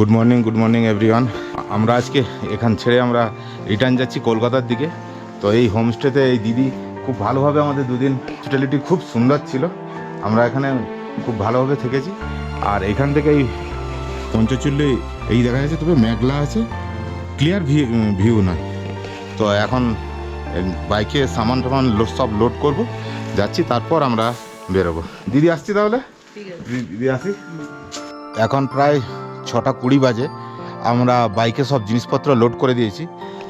Good morning everyone. আমরা আজকে এখান ছেড়ে আমরা রিটার্ন যাচ্ছি কলকাতার দিকে। তো এই হোমস্টেতে এই দিদি খুব ভালোভাবে আমাদের দুদিন হসপিটালিটি খুব সুন্দর ছিল। আমরা এখানে খুব ভালোভাবে থেকেছি। আর এখান থেকে এই পঞ্চচুল্লি এই দেখা যাচ্ছে, তবে মেঘলা আছে, ক্লিয়ার ভিউ নয়। তো এখন বাইকে সামান টামান সব লোড করব, যাচ্ছি, তারপর আমরা বেরোবো। দিদি আসছি তাহলে, দিদি আসি। এখন প্রায় 6:20 বাজে। আমরা বাইকে সব জিনিসপত্র লোড করে দিয়েছি।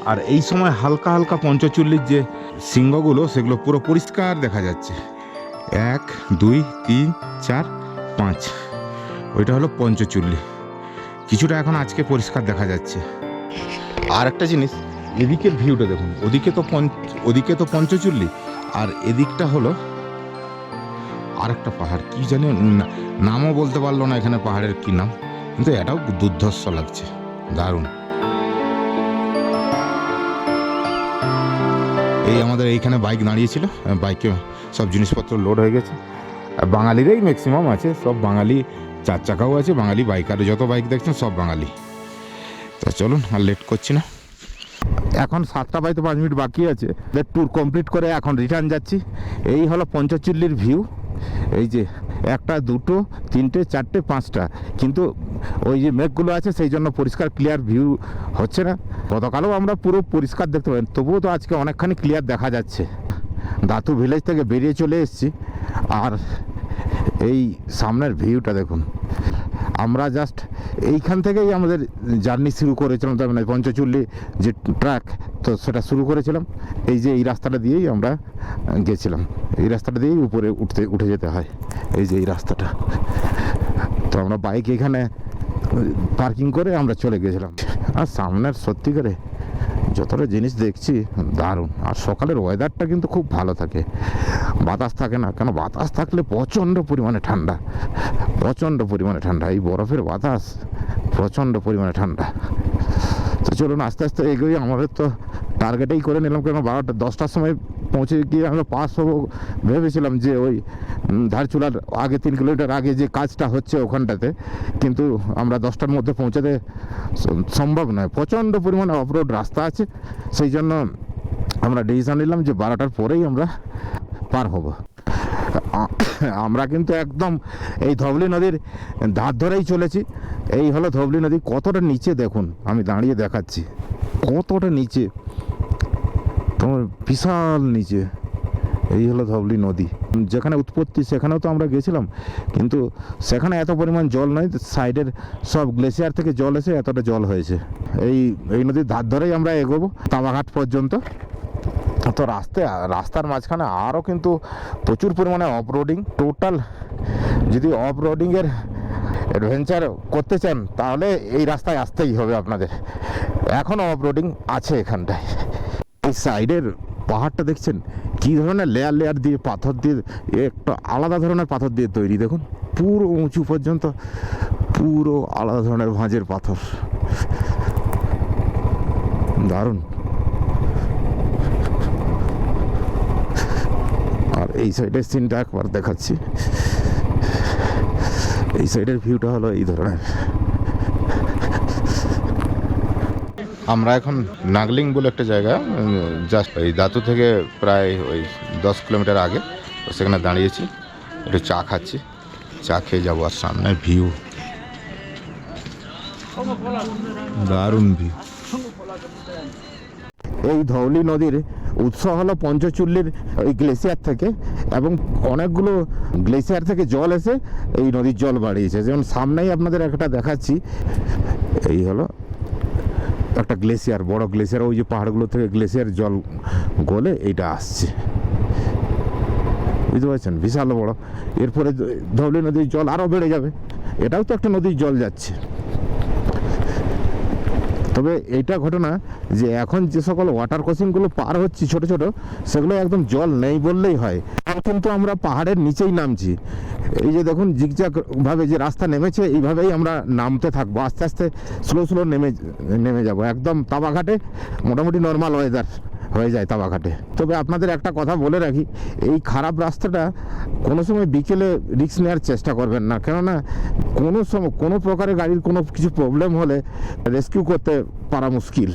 আর এই সময় হালকা হালকা পঞ্চচুল্লির যে সিংহগুলো সেগুলো পুরো পরিষ্কার দেখা যাচ্ছে। 1 2 3 4 5, ওইটা হলো পঞ্চচুল্লি। কিছুটা এখন আজকে পরিষ্কার দেখা যাচ্ছে। আর একটা জিনিস, এদিকের ভিউটা দেখুন, ওদিকে তো পঞ্চচুল্লি, আর এদিকটা হলো আরেকটা পাহাড়, কি জানি নামও বলতে পারলো না এখানে পাহাড়ের কি নাম, কিন্তু এটাও দুর্ধর্ষ লাগছে, দারুণ। এই আমাদের এইখানে বাইক দাঁড়িয়েছিল, বাইকে সব জিনিসপত্র লোড হয়ে গেছে। বাঙালিরাই ম্যাক্সিমাম আছে, সব বাঙালি, 4 চাকাও আছে, বাঙালি বাইক, আর যত বাইক দেখছেন সব বাঙালি। তো চলুন, আর লেট করছি না। এখন 7:05 বাকি আছে, ট্যুর কমপ্লিট করে এখন রিটার্ন যাচ্ছি। এই হলো পঞ্চচুল্লির ভিউ। এই যে 1 2 3 4 5টা, কিন্তু ওই যে মেঘগুলো আছে সেই জন্য পরিষ্কার ক্লিয়ার ভিউ হচ্ছে না। গতকালও আমরা পুরো পরিষ্কার দেখতে পাই, তবুও তো আজকে অনেকখানি ক্লিয়ার দেখা যাচ্ছে। দাতু ভিলেজ থেকে বেরিয়ে চলে এসেছি, আর এই সামনের ভিউটা দেখুন। আমরা জাস্ট এইখান থেকেই আমাদের জার্নি শুরু করেছিলাম, তার মানে পঞ্চচুল্লি যে ট্র্যাক, তো সেটা শুরু করেছিলাম। এই যে এই রাস্তাটা দিয়েই আমরা গেছিলাম, এই রাস্তাটা দিয়েই উপরে উঠে যেতে হয়, এই যে এই রাস্তাটা। তো আমরা বাইক এখানে পার্কিং করে আমরা চলে গেছিলাম। আর সামনের সত্যি করে যতটা জিনিস দেখছি দারুণ। আর সকালের ওয়েদারটা কিন্তু খুব ভালো থাকে, বাতাস থাকে না, কেন বাতাস থাকলে প্রচণ্ড পরিমাণে ঠান্ডা, প্রচণ্ড পরিমাণে ঠান্ডা, এই বরফের বাতাস, প্রচণ্ড পরিমাণে ঠান্ডা। তো চলুন আস্তে আস্তে এগোই। আমাদের তো টার্গেটেই করে নিলাম, কেন 10টার সময় পৌঁছে গিয়ে আমরা পাস হবো ভেবেছিলাম, যে ওই ধারচুলার আগে 3 কিলোমিটার আগে যে কাজটা হচ্ছে ওখানটাতে, কিন্তু আমরা 10টার মধ্যে পৌঁছাতে সম্ভব নয়, প্রচণ্ড পরিমাণে অফরোড রাস্তা আছে। সেই জন্য আমরা ডিসিশন নিলাম যে 12টার পরেই আমরা পার হব। আমরা কিন্তু একদম এই ধবলি নদীর ধার ধরেই চলেছি। এই হলো ধবলি নদী, কতটা নিচে দেখুন, আমি দাঁড়িয়ে দেখাচ্ছি কতটা নিচে, তোমার বিশাল নিচে। এই হলো ধবলি নদী, যেখানে উৎপত্তি সেখানেও তো আমরা গেছিলাম, কিন্তু সেখানে এত পরিমাণ জল নয়, সাইডের সব গ্লেসিয়ার থেকে জল এসে এতটা জল হয়েছে। এই নদীর ধার ধরেই আমরা এগোবো তাবাঘাট পর্যন্ত। তো রাস্তার মাঝখানে আরও কিন্তু প্রচুর পরিমাণে অফরোডিং। টোটাল যদি অফরোডিংয়ের অ্যাডভেঞ্চার করতে চান তাহলে এই রাস্তায় আসতেই হবে আপনাদের। এখনও অফরোডিং আছে এখানটায়। এই সাইডের পাহাড়টা দেখছেন কী ধরনের লেয়ার দিয়ে পাথর দিয়ে, একটা আলাদা ধরনের পাথর দিয়ে তৈরি, দেখুন পুরো উঁচু পর্যন্ত, পুরো আলাদা ধরনের ভাঁজের পাথর, দারুণ। আর এই সাইডের সিনটা একবার দেখাচ্ছি। এই সাইডের ভিউটা হলো এই ধরনের। আমরা এখন নাগলিং বলে একটা জায়গা, জাস্ট এই দাতু থেকে প্রায় ওই 10 কিলোমিটার আগে, তো সেখানে দাঁড়িয়েছি, একটু চা খাচ্ছি, চা খেয়ে যাবো। আর সামনে ভিউ দারুণ ভিউ। এই ধবলি নদীর উৎস হলো পঞ্চচুল্লির ওই গ্লেসিয়ার থেকে, এবং অনেকগুলো গ্লেসিয়ার থেকে জল এসে এই নদীর জল বাড়িয়েছে। যেমন সামনেই আপনাদের একটা দেখাচ্ছি, এই হলো একটা গ্লেসিয়ার, বড় গ্লেসিয়ার, ওই যে পাহাড়গুলো থেকে গ্লেসিয়ার জল গলে এইটা আসছে, বুঝতে পারছেন, বিশাল বড়। এরপরে ধবলি নদীর জল আরও বেড়ে যাবে, এটাও তো একটা নদীর জল যাচ্ছে। তবে এইটা ঘটনা যে এখন যে সকল ওয়াটার ক্রসিংগুলো পার হচ্ছি ছোট ছোট, সেগুলো একদম জল নেই বললেই হয়। কিন্তু আমরা পাহাড়ের নিচেই নামছি, এই যে দেখুন জিগজ্যাগ ভাবে যে রাস্তা নেমেছে, এইভাবেই আমরা নামতে থাকবো, আস্তে আস্তে স্লো নেমে যাব। একদম তাবাঘাটে মোটামুটি নর্মাল ওয়েদার, হয়ে যায় তাবাঘাটে। তবে আপনাদের একটা কথা বলে রাখি, এই খারাপ রাস্তাটা কোনো সময় বিকেলে রিস্ক নেওয়ার চেষ্টা করবেন না, কেননা কোনো সময় কোনো প্রকারে গাড়ির কোনো কিছু প্রবলেম হলে রেস্কিউ করতে পারা মুশকিল।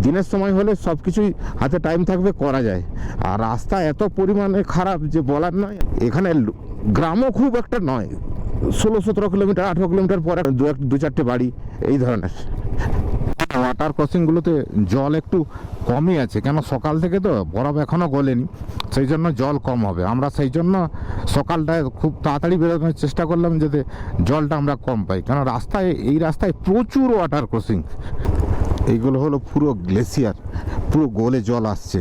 দিনের সময় হলে সব কিছুই হাতে টাইম থাকবে, করা যায়। আর রাস্তা এত পরিমাণে খারাপ যে বলার নয়। এখানে গ্রামও খুব একটা নয়, 16-17 কিলোমিটার, 18 কিলোমিটার পরে দু চারটে বাড়ি এই ধরনের। ওয়াটার ক্রসিংগুলোতে জল একটু কমই আছে, কেন সকাল থেকে তো বরফ এখনও গলেনি, সেই জন্য জল কম হবে। আমরা সেই জন্য সকালটায় খুব তাড়াতাড়ি বেরোনোর চেষ্টা করলাম যাতে জলটা আমরা কম পাই, কেন এই রাস্তায় প্রচুর ওয়াটার ক্রসিং। এইগুলো হলো পুরো গ্লেসিয়ার, পুরো গলে জল আসছে,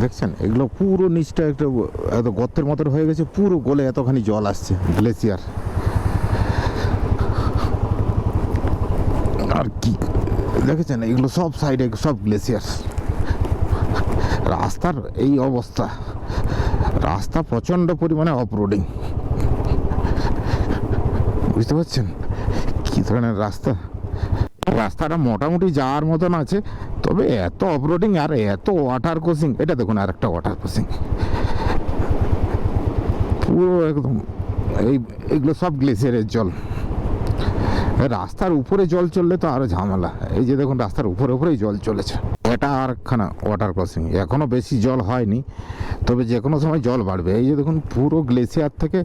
দেখছেন? এগুলো পুরো নিচটা একটু এত গর্তের মতন হয়ে গেছে, পুরো গলে এতখানি জল আসছে, গ্লেসিয়ার। আর কি দেখেছেন, এগুলো সব সাইডে সব গ্লেসিয়ার। রাস্তার এই অবস্থা, রাস্তা প্রচণ্ড পরিমাণে অফরোডিং, বুঝতে পারছেন কি ধরনের রাস্তা। রাস্তাটা মোটামুটি যাওয়ার মতন আছে, তবে এত অফরোডিং আর এত ওয়াটার ক্রসিং। এটা দেখুন আর একটা ওয়াটার ক্রসিং, পুরো একদম এইগুলো সব গ্লেসিয়ারের জল। রাস্তার উপরে জল চললে তো আরো ঝামেলা। এই যে দেখুন রাস্তার উপরেই জল চলেছে। এটা আর একখানা ওয়াটার ক্রসিং, এখনো বেশি জল হয়নি, তবে যে কোনো সময় জল বাড়বে। এই যে দেখুন পুরো গ্লেসিয়ার থেকে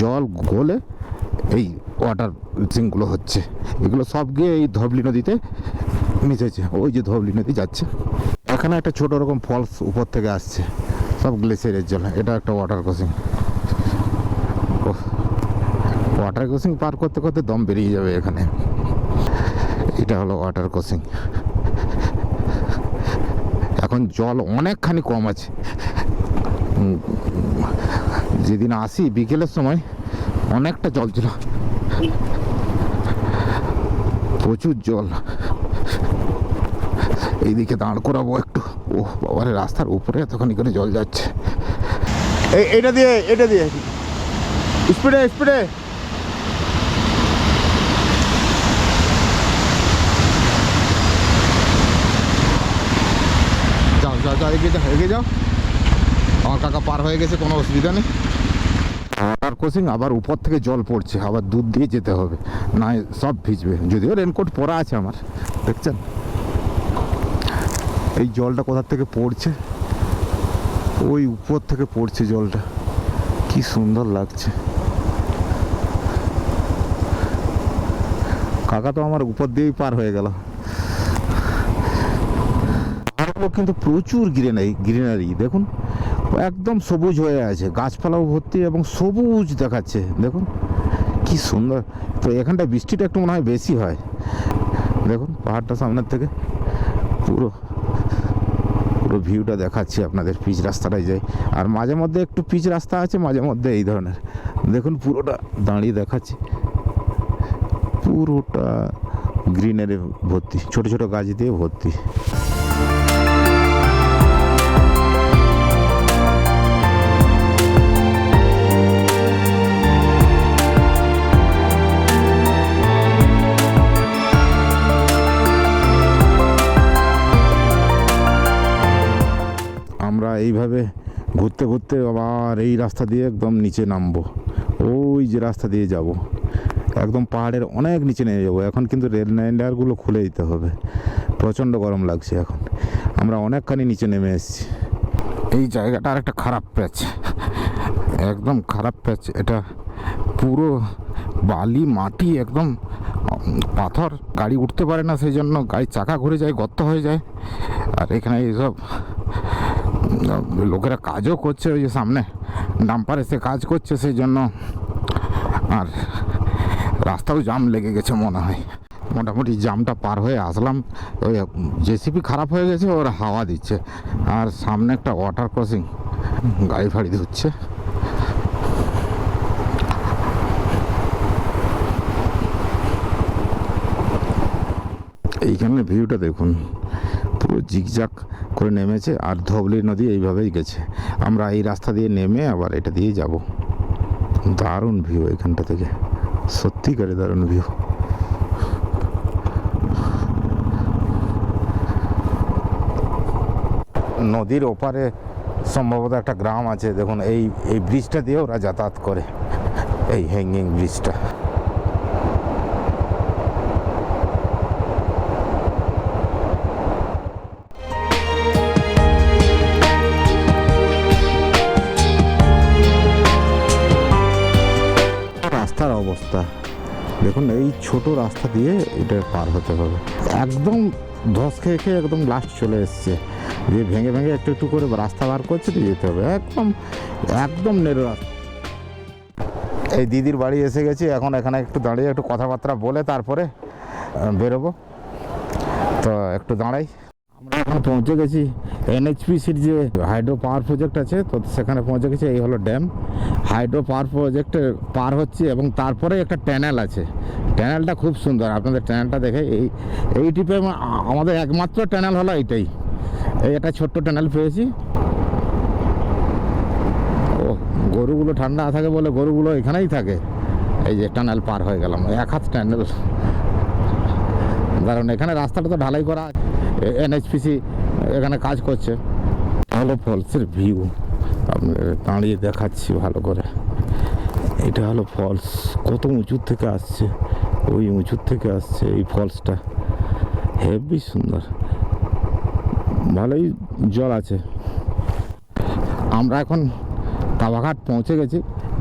জল গলে এই ওয়াটার ক্রসিংগুলো হচ্ছে। এগুলো সব গিয়ে এই ধবলি নদীতে মিশেছে। ওই যে ধবলি নদী যাচ্ছে, এখানে একটা ছোট রকম ফলস উপর থেকে আসছে, সব গ্লেসিয়ারের জল। এটা একটা ওয়াটার ক্রসিং। ওয়াটার ক্রসিং পার করতে করতে দম বেরিয়ে যাবে এখানে। এটা হলো ওয়াটার ক্রসিং। এখন জল অনেকখানি কম আছে। যেদিন আসি বিকেলের সময় অনেকটা জল ছিল, প্রচুর জল। এইদিকে দাঁড় করাবো একটু। ও বাবারে, রাস্তার উপরে এতখানি করে জল যাচ্ছে। এটা দিয়ে স্পিডে যাও, এগিয়ে যাও। আমার কাকা পার হয়ে গেছে, কোনো অসুবিধা নেই। ওয়াটার ক্রসিং, আবার উপর থেকে জল পড়ছে, আবার দুধ দিয়ে যেতে হবে, না সব ভিজবে। যদিও রেনকোট পরা আছে আমার, দেখছেন এই জলটা কোথা থেকে পড়ছে, ওই উপর থেকে পড়ছে জলটা, কি সুন্দর লাগছে। কাকা তো আমার উপর দিয়েই পার হয়ে গেল। কিন্তু প্রচুর গ্রিনারি দেখুন, একদম সবুজ হয়ে আছে, গাছপালাও ভর্তি এবং সবুজ দেখাচ্ছে। দেখুন কি সুন্দর। তো এখানটায় বৃষ্টিটা একটু মনে হয় বেশি হয়। দেখুন পাহাড়টা সামনের থেকে পুরো ভিউটা দেখাচ্ছি আপনাদের। পিচ রাস্তাটায় যাই, আর মাঝে মধ্যে একটু পিচ রাস্তা আছে, মাঝে মধ্যে এই ধরনের। দেখুন পুরোটা দাঁড়িয়ে দেখাচ্ছি, পুরোটা গ্রিনারি ভর্তি, ছোট ছোট গাছ দিয়ে ভর্তি। আমরা এইভাবে ঘুরতে ঘুরতে আবার এই রাস্তা দিয়ে একদম নিচে নামবো। ওই যে রাস্তা দিয়ে যাব, একদম পাহাড়ের অনেক নিচে নেমে যাবো। এখন কিন্তু রেল লাইনগুলো খুলে দিতে হবে, প্রচণ্ড গরম লাগছে এখন। আমরা অনেকখানি নিচে নেমে এসেছি। এই জায়গাটা আর একটা খারাপ প্যাচ, একদম খারাপ প্যাচ। এটা পুরো বালি মাটি, একদম পাথর, গাড়ি উঠতে পারে না, সেই জন্য গাড়ির চাকা ঘুরে যায়, গর্ত হয়ে যায়। আর এখানে এইসব লোকেরা কাজও করছে, ওই যে সামনে ডাম্পার এসে কাজ করছে, সেই জন্য। আর রাস্তাও জাম লেগে গেছে মনে হয়। মোটামুটি জামটা পার হয়ে আসলাম। ওই জেসিপি খারাপ হয়ে গেছে, ওর হাওয়া দিচ্ছে। আর সামনে একটা ওয়াটার ক্রসিং, গাড়ি ফাড়ি হচ্ছে। এইখানে ভিউটা দেখুন, পুরো জিগজাগ করে নেমেছে, আর ধবলি নদী এইভাবেই গেছে। আমরা এই রাস্তা দিয়ে নেমে আবার এটা দিয়ে যাব। দারুণ ভিউ এখানটা থেকে, সত্যিকারে দারুণ ভিউ। নদীর ওপারে সম্ভবত একটা গ্রাম আছে। দেখুন এই এই ব্রিজটা দিয়ে ওরা যাতায়াত করে, এই হ্যাঙ্গিং ব্রিজটা। রাস্তার অবস্থা দেখুন, এই ছোট রাস্তা দিয়ে এটা পার হতে হবে। একদম ধস খেয়ে খেয়ে একদম লাস্ট চলে এসছে, দিয়ে ভেঙে ভেঙে একটু একটু করে রাস্তা বার করছে, দিয়ে যেতে হবে। একদম একদম নেরো রাস্তা। এই দিদির বাড়ি এসে গেছি, এখন এখানে একটু দাঁড়িয়ে একটু কথাবার্তা বলে তারপরে বেরোবো। তো একটু দাঁড়াই। আমরা এখন পৌঁছে গেছি এনএইচপিসির যে হাইড্রো পাওয়ার প্রজেক্ট আছে, তো সেখানে পৌঁছে গেছি। এই হলো ড্যাম, হাইড্রো পাওয়ার প্রজেক্টে পার হচ্ছে এবং তারপরে একটা ট্যানেল আছে। ট্যানেলটা খুব সুন্দর, আপনাদের ট্যানেলটা দেখে এই টিপে আমাদের একমাত্র ট্যানেল হলো এইটাই। এই একটা ছোট্ট ট্যানেল পেয়েছি। ও গরুগুলো ঠান্ডা থাকে বলে গরুগুলো এখানেই থাকে। এই যে ট্যানেল পার হয়ে গেলাম, এক হাত ট্যানেল। কারণ এখানে রাস্তাটা তো ঢালাই করা আছে, এনএইচপিসি এখানে কাজ করছে। হলো ফলসের ভিউ, আপনাদের দাঁড়িয়ে দেখাচ্ছি ভালো করে। এটা হলো ফলস, কত উঁচুর থেকে আসছে, ওই উঁচুর থেকে আসছে এই ফলসটা। হেভি সুন্দর, ভালোই জল আছে। আমরা এখন তাওয়াঘাট পৌঁছে গেছি।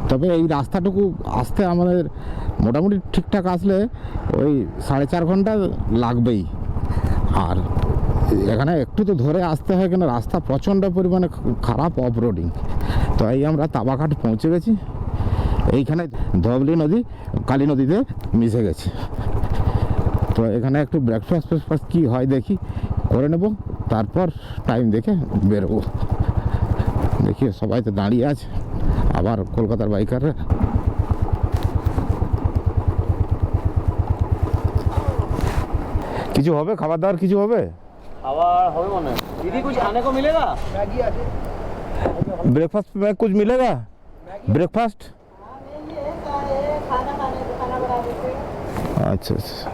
তবে এই রাস্তাটুকু আসতে আমাদের মোটামুটি ঠিকঠাক আসলে ওই 4.5 ঘন্টা লাগবেই। আর এখানে একটু তো ধরে আসতে হয়, কেন রাস্তা প্রচণ্ড পরিমাণে খারাপ, অফ রোডিং। তো এই আমরা তাওয়াঘাট পৌঁছে গেছি। এইখানে ধবলি নদী কালী নদীতে মিশে গেছে। তো এখানে একটু ব্রেকফাস্ট ফ্রেকফাস্ট কী হয় দেখি, করে নেব, তারপর টাইম দেখে বেরোবো। দেখি সবাই তো দাঁড়িয়ে আছে, আবার কলকাতার বাইকাররা। কিছু হবে খাবার দাবার, কিছু হবে খাবার হবে মনে হয়। दीदी कुछ खाने को मिलेगा? ब्रेकफास्ट में कुछ मिलेगा? ब्रेकफास्ट আচ্ছা আচ্ছা।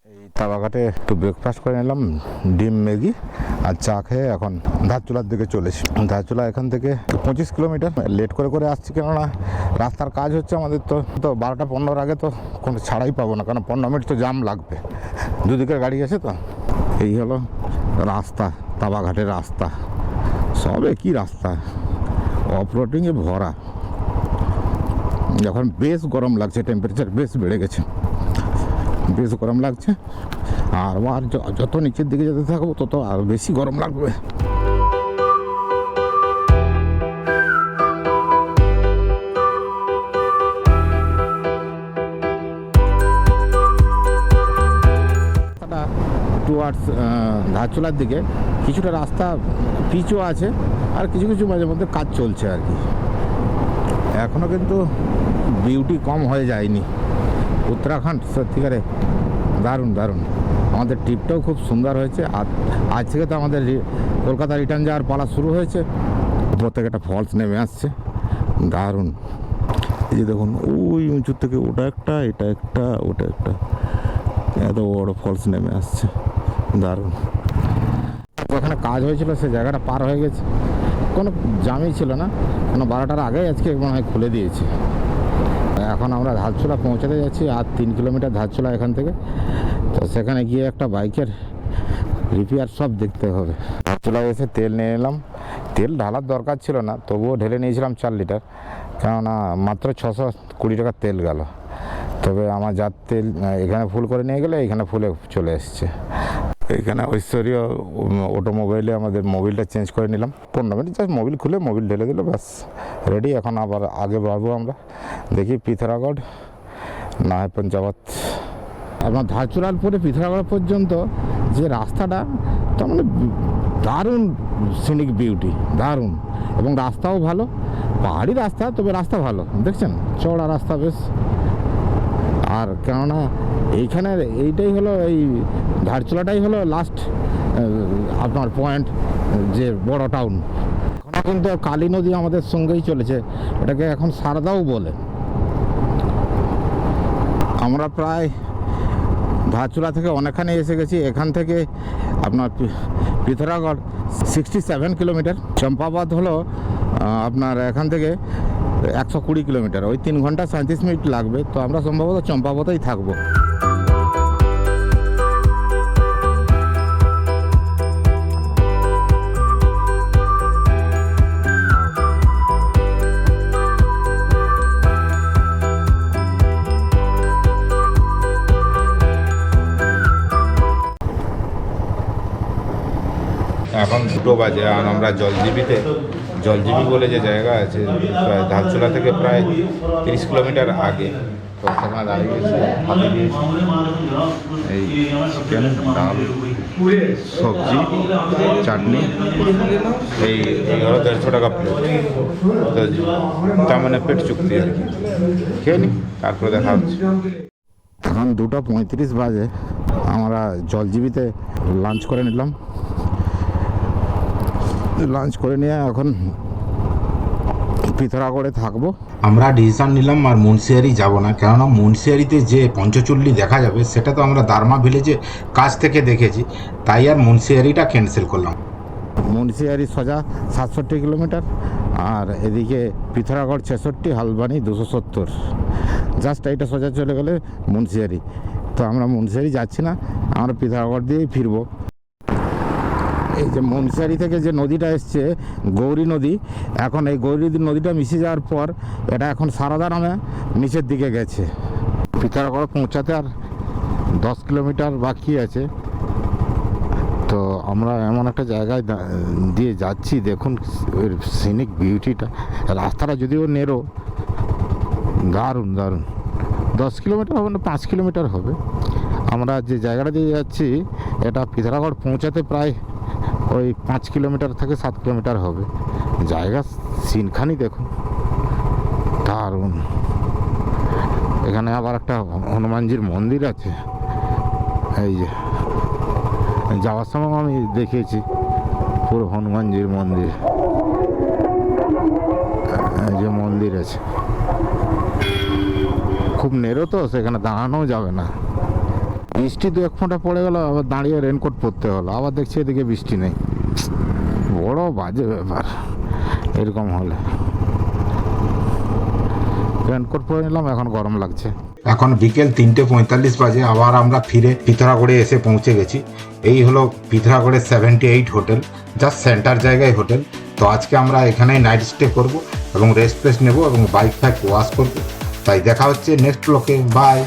এই তাওয়াঘাটে একটু ব্রেকফাস্ট করে নিলাম, ডিম ম্যাগি আর চা খেয়ে এখন ধারচুলার দিকে চলেছি। ধারচুলা এখান থেকে 25 কিলোমিটার। লেট করে করে আসছি, কেননা রাস্তার কাজ হচ্ছে আমাদের। তো 12টা 15 আগে তো কোনো ছাড়াই পাবো না, কারণ 15 মিনিট তো জাম লাগবে, দুদিকের গাড়ি আছে। তো এই হলো রাস্তা, তাওয়াঘাটের রাস্তা। সবে কি রাস্তা, অফ রোডিংয়ে ভরা। এখন বেশ গরম লাগছে, টেম্পারেচার বেশ বেড়ে গেছে, বেশ গরম লাগছে। আর যত নিচের দিকে যেতে থাকবো তত আর বেশি গরম লাগবে। টুয়ার্ডস ধারচুলার দিকে কিছুটা রাস্তা পিচও আছে, আর কিছু কিছু মাঝে মধ্যে কাজ চলছে আর কি। এখনও কিন্তু বিউটি কম হয়ে যায়নি উত্তরাখণ্ড। সত্যিকারে দারুণ দারুণ। আমাদের ট্রিপটাও খুব সুন্দর হয়েছে। আর আজ থেকে তো আমাদের কলকাতা রিটার্ন যাওয়ার পালা শুরু হয়েছে। প্রত্যেক একটা ফলস নেমে আসছে, দারুণ। এই যে দেখুন ওই উঁচুর থেকে ওটা একটা, এটা একটা, ওটা একটা, এত বড় ফলস নেমে আসছে, দারুণ। ওখানে কাজ হয়েছিল সে জায়গাটা পার হয়ে গেছে, কোনো জামই ছিল না, কোনো 12টার আগেই আজকে মনে হয় খুলে দিয়েছে। এখন আমরা ধারচুলা পৌঁছাতে যাচ্ছি, আর 3 কিলোমিটার ধারচুলা এখান থেকে। তো সেখানে গিয়ে একটা বাইকের রিপেয়ার সব দেখতে হবে। ধারচুলায় এসে তেল নিয়ে নিলাম। তেল ঢালার দরকার ছিল না, তবুও ঢেলে নিয়েছিলাম 4 লিটার, কেননা মাত্র 620 টাকার তেল গেল। তবে আমার যার তেল এখানে ফুল করে নিয়ে গেলে এখানে ফুলে চলে এসছে। এখানে ঐশ্বর্য অটোমোবাইলে আমাদের মোবিলটা চেঞ্জ করে নিলাম। 15 মিনিট জাস্ট মোবিল খুলে মোবিল ঢেলে দিল, ব্যাস রেডি। এখন আবার আগে বাড়বো আমরা, দেখি পিথরাগড় না হয় পঞ্চাবত। আপনার ধারচুলার পরে পিথরাগড় পর্যন্ত যে রাস্তাটা, তার মানে দারুণ সিনিক বিউটি, দারুণ। এবং রাস্তাও ভালো, পাহাড়ি রাস্তা, তবে রাস্তা ভালো, দেখছেন চওড়া রাস্তা বেশ। আর কেননা এইখানে এইটাই হলো, এই ধারচুলাটাই হলো লাস্ট আপনার পয়েন্ট, যে বড় টাউন। এখন কিন্তু কালী নদী আমাদের সঙ্গেই চলেছে, এটাকে এখন সারদাও বলে। আমরা প্রায় ধারচুলা থেকে অনেকখানি এসে গেছি। এখান থেকে আপনার পিথরাগড় 67 কিলোমিটার। চম্পাবত হলো আপনার এখান থেকে 120 কিলোমিটার। ওই 3 ঘন্টা 37 মিনিট লাগবে। তো আমরা সম্ভবত চম্পাবতেই থাকবো। এখন 2 বাজে আর আমরা জলজিবি বলে যে জায়গা আছে প্রায় ধারচুলা থেকে প্রায় 30 কিলোমিটার আগে। তো সেখানে দাঁড়িয়েছে, হাতে দিয়েছি এই চিকেন, ডাল, সবজি, চাটনি। এই হলো 150 টাকা প্লেট। তো তার মানে পেট চুক্তি আর কি। খেয়ে নি, তারপরে দেখা হচ্ছে। এখন 2:35 বাজে। আমরা জলজিবিতে লাঞ্চ করে নিলাম। লাঞ্চ করে নিয়ে এখন পিথরাগড়ে থাকবো। আমরা ডিসিশন নিলাম আর মুন্সিয়ারি যাব না, কেননা মুন্সিয়ারিতে যে পঞ্চচল্লি দেখা যাবে সেটা তো আমরা দারমা ভিলেজে কাছ থেকে দেখেছি, তাই আর মুন্সিয়ারিটা ক্যান্সেল করলাম। মুন্সিয়ারি সোজা 67 কিলোমিটার আর এদিকে পিথরাগড় 66, হালবানি 270। জাস্ট এইটা সোজা চলে গেলে মুন্সিয়ারি। তো আমরা মুন্সিয়ারি যাচ্ছি না, আমরা পিথরাগড় দিয়েই ফিরবো। এই যে মুন্সিয়ারি থেকে যে নদীটা এসছে গৌরী নদী, এখন এই গৌরী নদীটা মিশে যাওয়ার পর এটা এখন সারদা নামে নিচের দিকে গেছে। পিথরাগড় পৌঁছাতে আর 10 কিলোমিটার বাকি আছে। তো আমরা এমন একটা জায়গায় দিয়ে যাচ্ছি, দেখুন সিনিক বিউটিটা। রাস্তাটা যদিও নেরো, দারুণ দারুণ। 10 কিলোমিটার হবে না, 5 কিলোমিটার হবে। আমরা যে জায়গাটা দিয়ে যাচ্ছি এটা পিথরাগড় পৌঁছাতে প্রায় ওই 5 কিলোমিটার থেকে 7 কিলোমিটার হবে। জায়গা সিনখানি দেখুন, দারুণ। এখানে আবার একটা হনুমানজির মন্দির আছে। এই যে যাওয়ার সময় আমি দেখেছি পুরো হনুমানজির মন্দির। এই যে মন্দির আছে, খুব নেরো তো সেখানে দাঁড়ানোও যাবে না। বৃষ্টি 2-1 ফোঁটা পড়ে গেল, আবার দাঁড়িয়ে রেনকোট পরতে হলো। আবার দেখছি এদিকে বৃষ্টি নেই, বড় বাজে ব্যাপার। এরকম হলে রেনকোট পরে নিলাম, এখন গরম লাগছে। এখন বিকেল 3:45 বাজে। আবার আমরা ফিরে পিথরাগড়ে এসে পৌঁছে গেছি। এই হলো পিথরাগড়ের 78 হোটেল, জাস্ট সেন্টার জায়গায় হোটেল। তো আজকে আমরা এখানেই নাইট স্টে করব এবং রেস্ট নেবো এবং বাইক ওয়াশ করবো। তাই দেখা হচ্ছে নেক্সট ব্লকে। বাই।